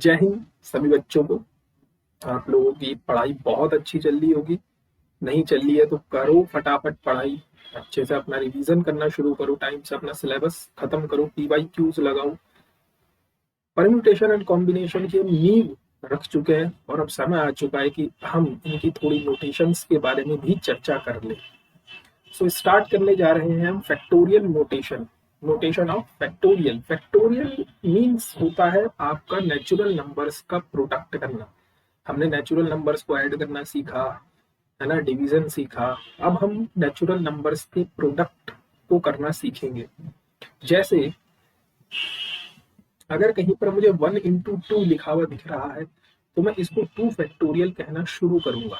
जय हिंद सभी बच्चों को। आप लोगों की पढ़ाई बहुत अच्छी चल रही होगी। नहीं चल रही है तो करो फटाफट पढ़ाई, अच्छे से अपना रिवीजन करना शुरू करो, टाइम से अपना सिलेबस खत्म करो, PYQs लगाओ, परम्यूटेशन एंड कॉम्बिनेशन की नींव रख चुके हैं और अब समय आ चुका है कि हम इनकी थोड़ी नोटेशंस के बारे में भी चर्चा कर लें। सो स्टार्ट करने जा रहे हैं हम factorial notation. Notation of factorial. Factorial means होता है आपका नेचुरल नंबर्स का प्रोडक्ट करना। हमने नेचुरल नंबर्स को ऐड करना सीखा है ना, डिवीजन सीखा। अब हम नेचुरल नंबर्स के प्रोडक्ट को करना सीखेंगे। जैसे अगर कहीं पर मुझे 1 into 2 लिखा हुआ दिख रहा है तो मैं इसको 2 फैक्टोरियल कहना शुरू करूंगा।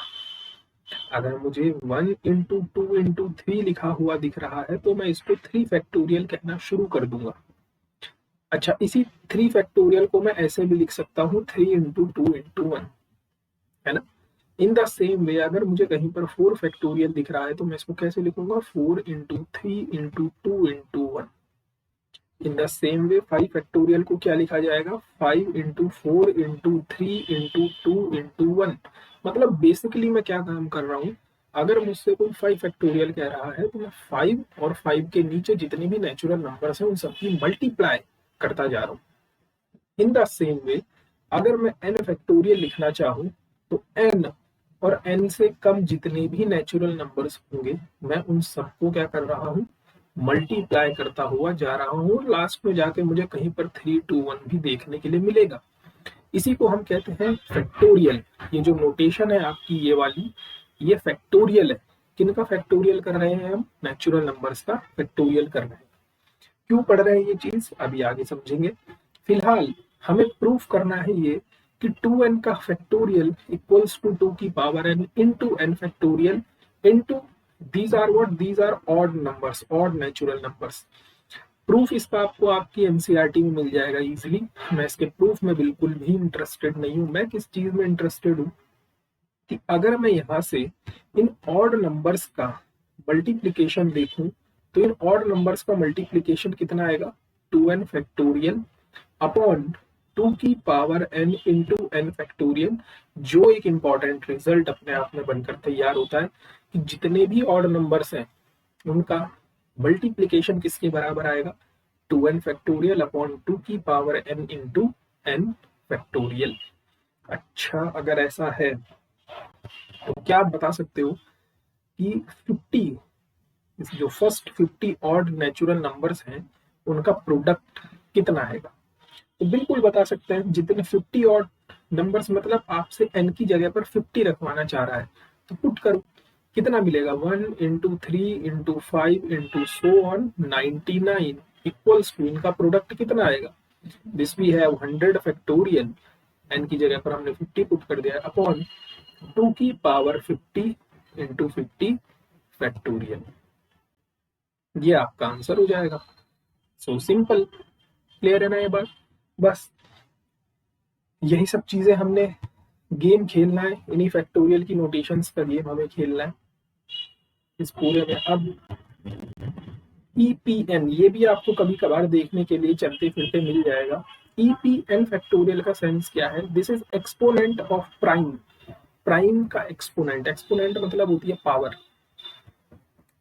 अगर मुझे 1 into 2 into 3 लिखा हुआ दिख रहा है तो मैं इसको 3 फैक्टोरियल कहना शुरू कर दूंगा। अच्छा, इसी 3 फैक्टोरियल को मैं ऐसे भी लिख सकता हूँ 3 into 2 into 1, है ना। इन द सेम वे अगर मुझे कहीं पर 4 फैक्टोरियल दिख रहा है तो मैं इसको कैसे लिखूंगा 4 into 3 into 2 into 1। In the same way 5 factorial को क्या लिखा जाएगा 5 into 4 into 3 into 2 into 1। मतलब बेसिकली मैं क्या काम कर रहा हूँ, अगर मुझसे कोई 5 फैक्टोरियल कह रहा है तो मैं 5 और 5 के नीचे जितने भी नेचुरल नंबर्स हैं उन सबकी मल्टीप्लाई करता जा रहा हूँ। इन द सेम वे अगर मैं n फैक्टोरियल लिखना चाहूँ तो n और n से कम जितने भी नेचुरल नंबर्स होंगे मैं उन सबको क्या कर रहा हूँ, मल्टीप्लाई करता हुआ जा रहा हूँ। लास्ट में जाके मुझे कहीं पर 3, 2, 1 भी देखने के लिए मिलेगा। इसी को हम कहते हैं फैक्टोरियल। ये जो नोटेशन है आपकी ये वाली, ये फैक्टोरियल है। किनका फैक्टोरियल कर रहे हैं हम, नेचुरल नंबर्स का फैक्टोरियल कर रहे हैं। क्यों पढ़ रहे हैं ये चीज अभी आगे समझेंगे। फिलहाल हमें प्रूफ करना है ये कि 2n का फैक्टोरियल इक्वल्स टू 2 की power n into n factorial into these are what, these are odd numbers, odd natural numbers। Proof इसका आपको आपकी एनसीईआरटी में मिल जाएगा इजीली। मैं इसके प्रूफ में बिल्कुल भी इंटरेस्टेड नहीं हूं। मैं किस चीज में इंटरेस्टेड हूं कि अगर मैं यहाँ से इन ऑड नंबर्स का मल्टीप्लीकेशन देखूं तो इन ऑड नंबर्स का मल्टीप्लीकेशन कितना आएगा 2n फैक्टोरियल अपॉन 2 की power n into n factorial. जो एक इंपॉर्टेंट रिजल्ट अपने आप में बनकर तैयार होता है कि जितने भी ऑड नंबर्स हैं उनका मल्टीप्लीकेशन किसके बराबर आएगा 2n फैक्टोरियल अपॉन 2 की power n into n factorial. अच्छा, अगर ऐसा है तो क्या आप बता सकते हो कि 50 जो फर्स्ट 50 ऑड नेचुरल नंबर्स हैं उनका प्रोडक्ट कितना आएगा। तो बिल्कुल बता सकते हैं। जितने 50 ऑड नंबर्स मतलब आपसे n की जगह पर 50 रखवाना चाह रहा है तो पुट करो, कितना मिलेगा 1 into 3 into 5 into so on 99 equals to, इनका प्रोडक्ट कितना आएगा this we have 100 factorial, n की जगह पर हमने 50 पुट कर दिया अपॉन 2 की पावर 50 into 50 फैक्टोरियल। ये आपका आंसर हो जाएगा। सो सिंपल, क्लियर है ना ये बात। बस यही सब चीजें हमने गेम खेलना है, इन्हीं फैक्टोरियल की नोटेशंस का गेम हमें खेलना है इस पूरे में। अब EPN ये भी आपको कभी कभार देखने के लिए चलते फिरते मिल जाएगा। EPN फैक्टोरियल का सेंस क्या है, this is exponent of prime. Prime का एक्सपोनेंट, एक्सपोनेंट मतलब होती है पावर।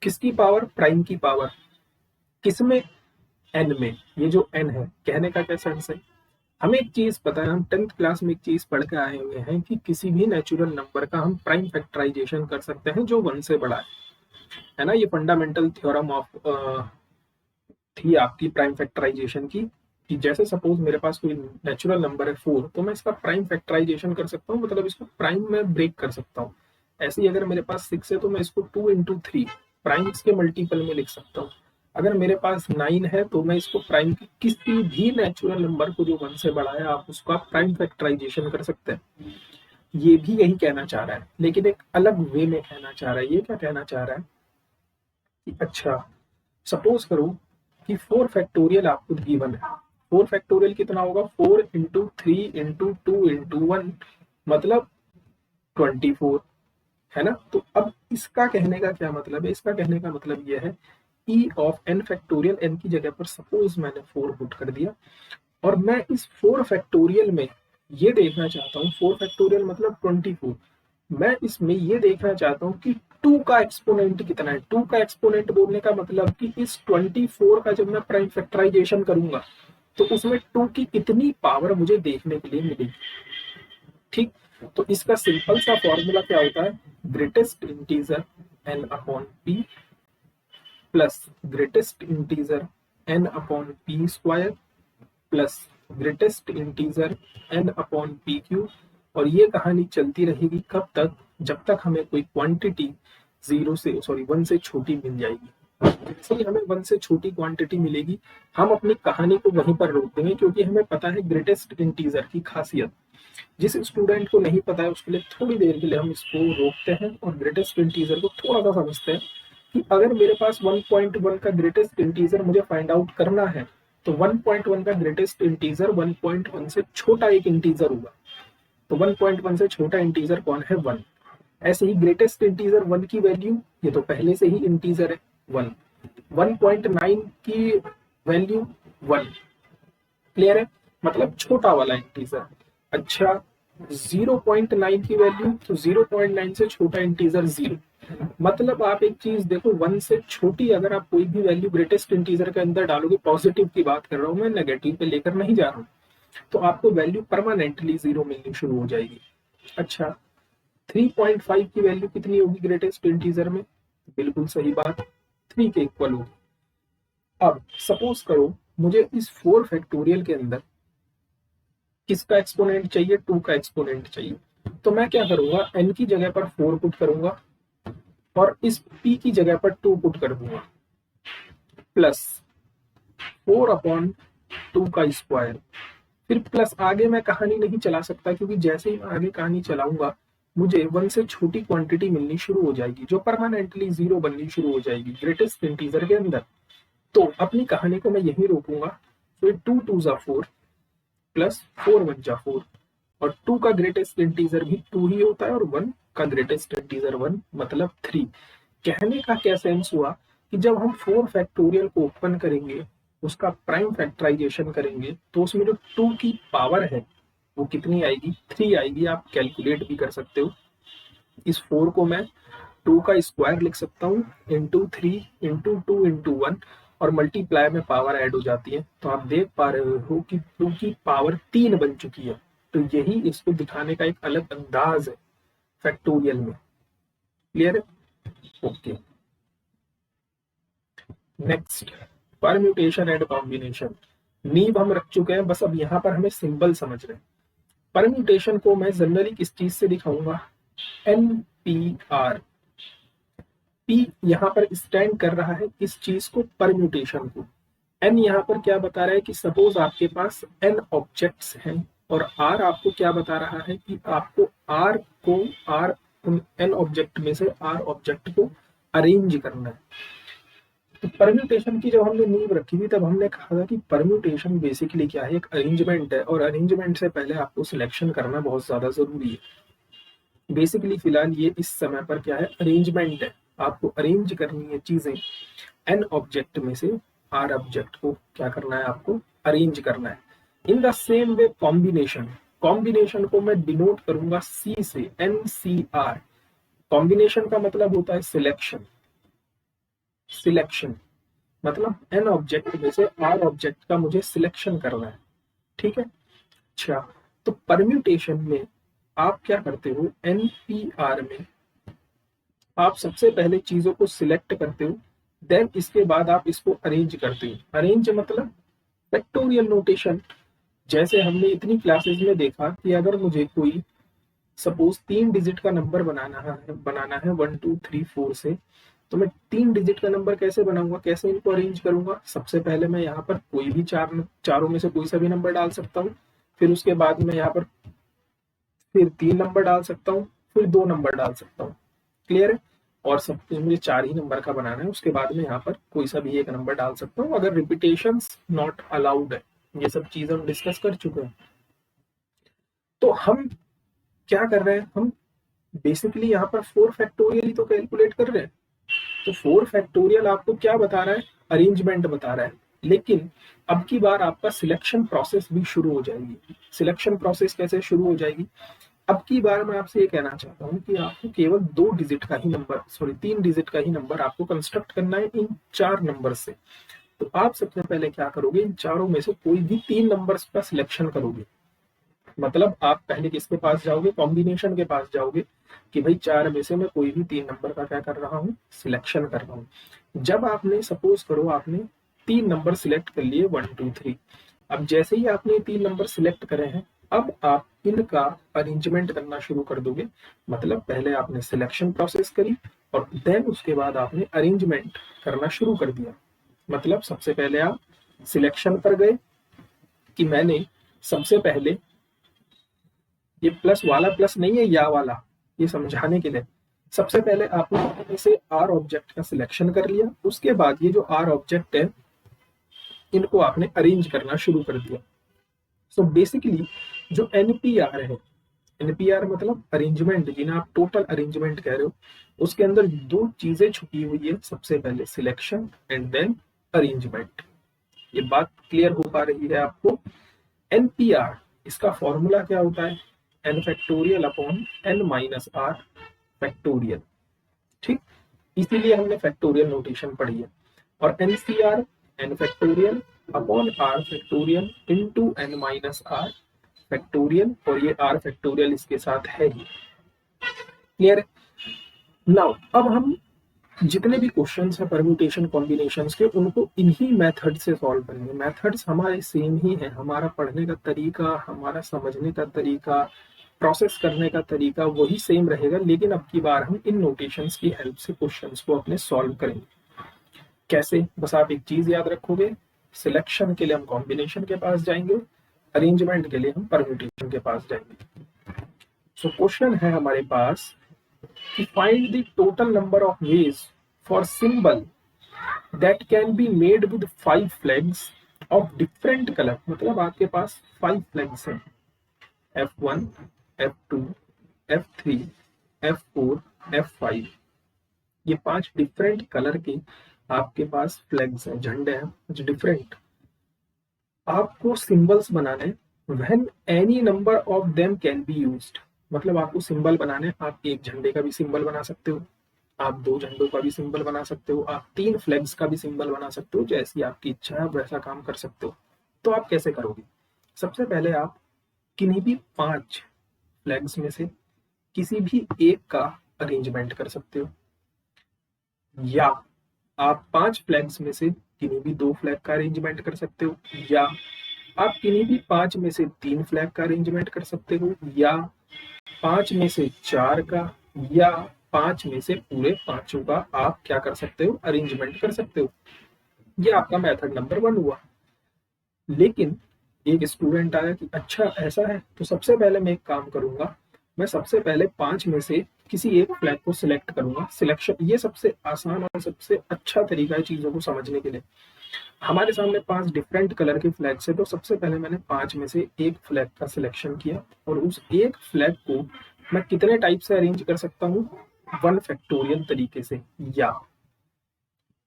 किसकी पावर, प्राइम की पावर। किसमें, n में। ये जो n है कहने का क्या सेंस है, हमें एक चीज पता है, हम 10th क्लास में एक चीज पढ़ के आए हुए हैं कि किसी भी नेचुरल नंबर का हम प्राइम फैक्टराइजेशन कर सकते हैं जो 1 से बड़ा है ना। ये फंडामेंटल थ्योरम ऑफ थी आपकी प्राइम फैक्टराइजेशन की, कि जैसे सपोज मेरे पास कोई नेचुरल नंबर है 4 तो मैं इसका प्राइम फैक्टराइजेशन कर सकता हूँ, मतलब इसको प्राइम में ब्रेक कर सकता हूँ। ऐसे ही अगर मेरे पास 6 है तो मैं इसको 2 into 3 प्राइम्स के मल्टीपल में लिख सकता हूँ। अगर मेरे पास 9 है तो मैं इसको प्राइम के किसी भी नेचुरल नंबर को जो 1 से बड़ा है आप उसका प्राइम फैक्टराइजेशन कर सकते हैं। ये भी यही कहना चाह रहा है लेकिन एक अलग वे में कहना चाह रहा है। ये क्या कहना चाह रहा है कि अच्छा सपोज करो कि 4 फैक्टोरियल आपको गिवन है। 4 फैक्टोरियल कितना होगा 4 into 3 into 2 into 1 मतलब 24, है ना। तो अब इसका कहने का क्या मतलब है, इसका कहने का मतलब यह है E of n factorial, n की जगह पर सपोज मैंने 4 पुट कर दिया और मैं इस 4 फैक्टोरियल में ये देखना चाहता हूँ 4 फैक्टोरियल मतलब 24। मैं इसमें ये देखना चाहता हूँ कि 2 का एक्सपोनेंट कितना है। 2 का एक्सपोनेंट बोलने का मतलब कि इस 24 का जब मैं प्राइम फैक्टराइजेशन करूंगा तो उसमें 2 की कितनी पावर मुझे देखने के लिए मिलेगी। ठीक, तो इसका सिंपल सा फॉर्मूला क्या होता है, greatest integer n upon p plus greatest integer n upon p square plus greatest integer n upon P Q. और ये कहानी चलती रहेगी कब तक, जब तक हमें कोई क्वांटिटी 1 से छोटी मिल जाएगी। जैसे ही हमें 1 से छोटी क्वांटिटी मिलेगी हम अपनी कहानी को वहीं पर रोक देंगे, क्योंकि हमें पता है ग्रेटेस्ट इंटीजर की खासियत। जिस स्टूडेंट को नहीं पता है उसके लिए थोड़ी देर के लिए हम इसको रोकते हैं और ग्रेटेस्ट इंटीजर को थोड़ा सा समझते हैं कि अगर मेरे पास 1.1 का ग्रेटेस्ट इंटीजर मुझे फाइंड आउट करना है तो 1.1 का ग्रेटेस्ट इंटीजर 1.1 से छोटा एक इंटीजर होगा। तो 1.1 से छोटा इंटीजर कौन है, 1। ऐसे ही ग्रेटेस्ट इंटीजर 1 की वैल्यू, ये तो पहले से ही इंटीजर है 1। 1.9 की वैल्यू 1, क्लियर है, मतलब छोटा वाला इंटीजर। अच्छा, 0.9 की वैल्यू, तो 0.9 से छोटा इंटीजर 0। मतलब आप एक चीज देखो, 1 से छोटी अगर आप कोई भी वैल्यू ग्रेटेस्ट इंटीजर के अंदर डालोगे, पॉजिटिव की बात कर रहा हूं मैं, नेगेटिव पे लेकर नहीं जा रहा हूं, तो आपको वैल्यू परमानेंटली 0 मिलनी शुरू हो जाएगी। अच्छा, 3.5 की वैल्यू कितनी होगी ग्रेटेस्ट इंटीजर में, बिल्कुल सही बात, 3 के इक्वल होगी। अब सपोज करो मुझे इस 4 फैक्टोरियल के अंदर किसका एक्सपोनेंट चाहिए, 2 का एक्सपोनेंट चाहिए। तो मैं क्या करूंगा, n की जगह पर 4 पुट करूंगा और इस p की जगह पर 2 पुट कर दूंगा, प्लस 4 अपॉन 2 का स्क्वायर। फिर प्लस आगे मैं कहानी नहीं चला सकता, क्योंकि जैसे ही मैं आगे कहानी चलाऊंगा मुझे 1 से छोटी क्वांटिटी मिलनी शुरू हो जाएगी जो परमानेंटली 0 बननी शुरू हो जाएगी ग्रेटेस्ट इंटीजर के अंदर। तो अपनी कहानी को मैं यही रोकूंगा। फिर 2 2 जा 4 प्लस 4 1 जा 4, और 2 का ग्रेटेस्ट इंटीजर भी 2 ही होता है और 1 का ग्रेटेस्ट इंटीजर 1 मतलब 3। कहने का क्या सेंस हुआ कि जब हम 4 फैक्टोरियल को ओपन करेंगे, उसका प्राइम फैक्टराइजेशन करेंगे, तो उसमें जो 2 की पावर है वो कितनी आएगी, 3 आएगी। आप कैलकुलेट भी कर सकते हो। इस 4 को मैं 2 का स्क्वायर लिख सकता हूँ इंटू 3 इंटू 2 इंटू 1, और मल्टीप्लाई में पावर ऐड हो जाती है। तो आप देख पा रहे हो कि 2 की पावर 3 बन चुकी है। तो यही इसको दिखाने का एक अलग अंदाज है फैक्टोरियल में, क्लियर है, okay. Next, permutation and combination. नींव हम रख चुके हैं, बस अब यहाँ पर हमें सिंबल समझ रहे हैं। परम्यूटेशन को मैं जनरली किस चीज से दिखाऊंगा, NPR। P यहाँ पर स्टैंड कर रहा है इस चीज को, परम्यूटेशन को। N यहाँ पर क्या बता रहा है कि सपोज आपके पास N ऑब्जेक्ट्स हैं, और R आपको क्या बता रहा है कि आपको R उन N ऑब्जेक्ट में से R ऑब्जेक्ट को अरेंज करना है। तो परम्यूटेशन की जब हमने नींव रखी थी तब हमने कहा था कि परम्यूटेशन बेसिकली क्या है, एक अरेंजमेंट है, और अरेंजमेंट से पहले आपको सिलेक्शन करना बहुत ज्यादा जरूरी है। बेसिकली फिलहाल ये इस समय पर क्या है, अरेंजमेंट है। आपको अरेंज करनी है चीजें, एन ऑब्जेक्ट में से आर ऑब्जेक्ट को क्या करना है, आपको अरेंज करना है। In the same way combination, combination को मैं डिनोट करूंगा सी से, NCR। कॉम्बिनेशन का मतलब होता है सिलेक्शन। सिलेक्शन मतलब एन ऑब्जेक्ट में से आर ऑब्जेक्ट का मुझे सिलेक्शन करना है, ठीक है। अच्छा, तो परम्यूटेशन में आप क्या करते हो, NPR में आप सबसे पहले चीजों को सिलेक्ट करते हो, देन इसके बाद आप इसको अरेंज करते हो। अरेंज मतलब फैक्टोरियल नोटेशन। जैसे हमने इतनी क्लासेस में देखा कि अगर मुझे कोई सपोज 3 डिजिट का नंबर बनाना है 1 2 3 4 से, तो मैं 3 डिजिट का नंबर कैसे बनाऊंगा, कैसे इनको अरेंज करूंगा। सबसे पहले मैं यहाँ पर कोई भी चारों में से कोई सा भी नंबर डाल सकता हूँ, फिर उसके बाद मैं यहाँ पर फिर 3 नंबर डाल सकता हूँ, फिर 2 नंबर डाल सकता हूँ, क्लियर है। और सब कुछ मुझे 4 ही नंबर का बनाना है, उसके बाद में यहाँ पर कोई सा भी एक नंबर डाल सकता हूँ, अगर रिपीटेशन नॉट अलाउड है। ये सब चीज हम डिस्कस कर चुके हैं। तो हम क्या कर रहे हैं, हम बेसिकली यहाँ पर 4 फैक्टोरियल ही तो कैलकुलेट कर रहे हैं। तो 4 फैक्टोरियल आपको क्या बता रहा है, अरेंजमेंट बता रहा है। लेकिन अब की बार आपका सिलेक्शन प्रोसेस भी शुरू हो जाएगी। सिलेक्शन प्रोसेस कैसे शुरू हो जाएगी? अब की बार मैं आपसे ये कहना चाहता हूँ कि आपको केवल 2 डिजिट का ही नंबर, सॉरी 3 डिजिट का ही नंबर आपको कंस्ट्रक्ट करना है इन 4 नंबर से। तो आप सबसे पहले क्या करोगे, इन चारों में से कोई भी 3 नंबर्स का सिलेक्शन करोगे। मतलब आप पहले किसके पास जाओगे, कॉम्बिनेशन के पास जाओगे कि भाई 4 में से मैं कोई भी 3 नंबर का क्या कर रहा हूँ, सिलेक्शन कर रहा हूँ। जब आपने सपोज करो आपने 3 नंबर सिलेक्ट कर लिए 1 2 3, अब जैसे ही आपने 3 नंबर सिलेक्ट करे हैं, अब आप इनका अरेंजमेंट करना शुरू कर दोगे। मतलब पहले आपने सिलेक्शन प्रोसेस करी और देन उसके बाद आपने अरेंजमेंट करना शुरू कर दिया। मतलब सबसे पहले आप सिलेक्शन पर गए कि मैंने सबसे पहले, ये प्लस वाला प्लस नहीं है या वाला, ये समझाने के लिए, सबसे पहले आपने इसे आर ऑब्जेक्ट का सिलेक्शन कर लिया। उसके बाद ये जो आर ऑब्जेक्ट है इनको आपने अरेंज करना शुरू कर दिया। सो बेसिकली जो एनपीआर है, एनपीआर मतलब अरेंजमेंट, जिन्हें आप टोटल अरेंजमेंट कह रहे हो, उसके अंदर 2 चीजें छुपी हुई है। सबसे पहले सिलेक्शन एंड देन अरेंजमेंट। ये बात क्लियर हो पा रही है आपको? एनपीआर, इसका फॉर्मूला क्या होता है? N factorial upon n minus r factorial. ठीक, इसीलिए हमने फैक्टोरियल नोटेशन पढ़ी है। और nCr, n factorial upon r factorial into n minus r factorial, और ये आर फैक्टोरियल इसके साथ है ही। क्लियर है? नाउ अब हम जितने भी क्वेश्चंस हैं परम्यूटेशन कॉम्बिनेशंस के, उनको इन्हीं मेथड से सॉल्व करेंगे। मेथड्स हमारे सेम ही है, हमारा पढ़ने का तरीका, हमारा समझने का तरीका, प्रोसेस करने का तरीका वही सेम रहेगा, लेकिन अब की बार हम इन नोटेशंस की हेल्प से क्वेश्चंस को अपने सॉल्व करेंगे। कैसे? बस आप एक चीज याद रखोगे, सिलेक्शन के लिए हम कॉम्बिनेशन के पास जाएंगे, अरेंजमेंट के लिए हम परम्यूटेशन के पास जाएंगे। सो क्वेश्चन है हमारे पास कि find the total number of ways for symbol that can be made with 5 flags of different color। मतलब आपके पास 5 flags हैं, F1, F2, F3, F4, F5। ये 5 डिफरेंट कलर के आपके पास फ्लैग्स हैं, झंडे हैं, कुछ डिफरेंट। आपको सिंबल्स बनाने, when any number of them can be used. मतलब आपको सिंबल बनाने, आप एक झंडे का भी सिंबल बना सकते हो, आप 2 झंडों का भी सिंबल बना सकते हो, आप 3 फ्लैग्स का भी सिंबल बना सकते हो, जैसी आपकी इच्छा है वैसा काम कर सकते हो। तो आप कैसे करोगे? सबसे पहले आप किन्हीं भी 5 फ्लैग्स में से किसी भी एक का अरेंजमेंट कर सकते हो, या आप 5 फ्लैग्स में से किन्हीं भी 2 फ्लैग का अरेंजमेंट कर सकते हो, या आप किन्हीं भी 5 में से 3 फ्लैग का अरेंजमेंट कर सकते हो, या 5 में से 4 का, या 5 में से पूरे 5 का आप क्या कर सकते हो, अरेंजमेंट कर सकते हो। ये आपका मेथड नंबर 1 हुआ। लेकिन एक स्टूडेंट आया कि अच्छा ऐसा है, तो सबसे पहले मैं एक काम करूंगा, मैं सबसे पहले 5 में से किसी एक फ्लैग को सिलेक्ट करूंगा। सिलेक्शन ये सबसे आसान और सबसे अच्छा तरीका है चीजों को समझने के लिए। हमारे सामने 5 डिफरेंट कलर के फ्लैग्स है, तो सबसे पहले मैंने 5 में से एक फ्लैग का सिलेक्शन किया, और उस एक फ्लैग को मैं कितने टाइप से अरेंज कर सकता हूँ, 1 फैक्टोरियल तरीके से। या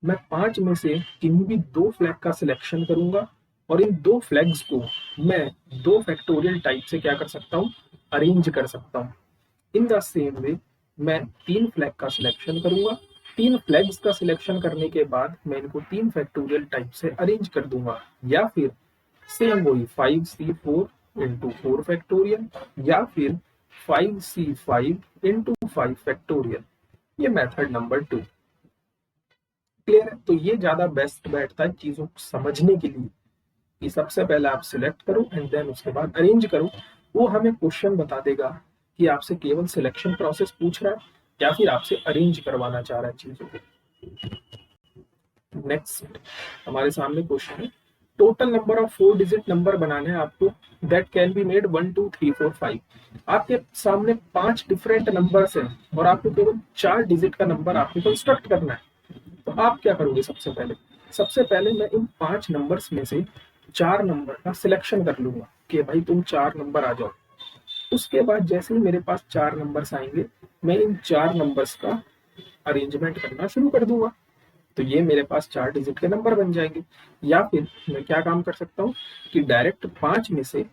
मैं 5 में से किन्हीं भी 2 फ्लैग का सिलेक्शन करूंगा, और इन 2 फ्लैग्स को मैं 2 फैक्टोरियल टाइप से क्या कर सकता हूँ, अरेंज कर सकता हूँ। इन द सेम वे मैं 3 फ्लैग का सिलेक्शन करूंगा, 3 फ्लैग्स का सिलेक्शन करने के बाद मैं इनको 3 फैक्टोरियल टाइप से अरेंज कर दूंगा। या फिर सेम वही 5C4 इंटू 4 फैक्टोरियल, या फिर 5C5 इंटू 5 फैक्टोरियल। ये मेथड नंबर 2। क्लियर है? तो ये ज्यादा बेस्ट बैठता है चीजों को समझने के लिए कि सबसे पहले आप सिलेक्ट करो एंड देन उसके बाद अरेंज करो। वो हमें क्वेश्चन बता देगा कि आपसे केवल सिलेक्शन प्रोसेस पूछ रहा है या फिर आपसे अरेंज करवाना चाह रहा है चीजों को। नेक्स्ट हमारे सामने क्वेश्चन है, total number of 4 digit number बनाने हैं आपको, दैट कैन बी मेड 1 2 3 4 5। आपके सामने 5 डिफरेंट नंबर्स हैं और आपको केवल 4 डिजिट का नंबर आपको कंस्ट्रक्ट करना है। तो आप क्या करोगे? सबसे पहले मैं इन 5 नंबर्स में से 4 नंबर का सिलेक्शन कर लूंगा कि भाई तुम 4 नंबर आ जाओ। उसके बाद जैसे ही मेरे पास 4 नंबर्स आएंगे, मैं इन 4 नंबर्स का अरेंजमेंट करना शुरू कर दूंगा। तो ये मेरे पास 4 डिजिट के नंबर बन जाएंगे। या फिर मैं क्या काम कर सकता हूँ कि डायरेक्ट 5 में से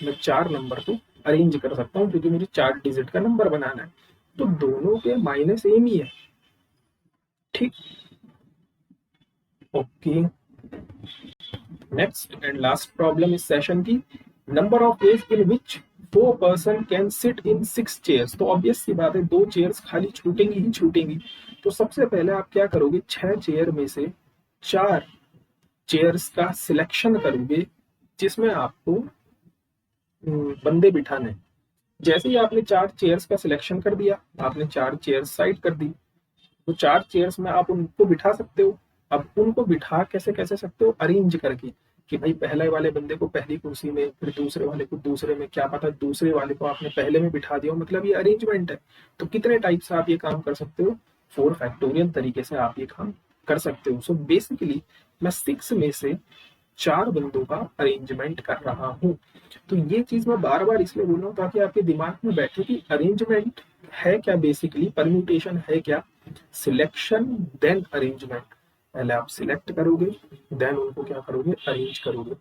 मैं 4 नंबर को अरेंज कर सकता हूँ, क्योंकि मुझे 4 डिजिट का नंबर बनाना है। तो दोनों के मायने सेम ही है। ठीक, okay. Next and last problem इस सेशन की, number of ways in which 4 person can sit in 6 chairs. तो ऑब्वियस सी बात है, 2 चेयर्स खाली छूटेंगी ही छूटेंगी। तो सबसे पहले आप क्या करोगे, 6 चेयर में से 4 चेयर्स का सिलेक्शन करोगे जिसमें आपको बंदे बिठाने हैं। जैसे ही आपने 4 चेयर्स का सिलेक्शन कर दिया, आपने 4 चेयर्स साइड कर दी, तो 4 चेयर्स में आप उनको बिठा सकते हो। अब उनको बिठा कैसे कैसे सकते हो, अरेंज करके, कि भाई पहले वाले बंदे को पहली कुर्सी में, फिर दूसरे वाले को दूसरे में, क्या पता दूसरे वाले को आपने पहले में बिठा दिया हो, मतलब ये अरेंजमेंट है। तो कितने टाइप से आप ये काम कर सकते हो, 4 फैक्टोरियल तरीके से आप ये काम कर सकते हो। सो बेसिकली मैं 6 में से 4 बंदों का अरेंजमेंट कर रहा हूँ। तो ये चीज मैं बार बार इसलिए बोल रहा हूँ ताकि आपके दिमाग में बैठे कि अरेंजमेंट है क्या, बेसिकली परम्यूटेशन है क्या, सिलेक्शन देन अरेंजमेंट। पहले आप सिलेक्ट करोगे, देन उनको क्या करोगे, अरेंज करोगे।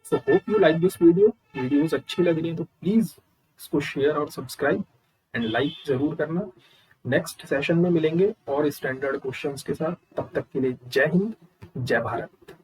So hope you like this video. Videos अच्छी लग रही है तो प्लीज इसको शेयर और सब्सक्राइब एंड लाइक जरूर करना। नेक्स्ट सेशन में मिलेंगे और स्टैंडर्ड क्वेश्चंस के साथ। तब तक के लिए जय हिंद, जय भारत।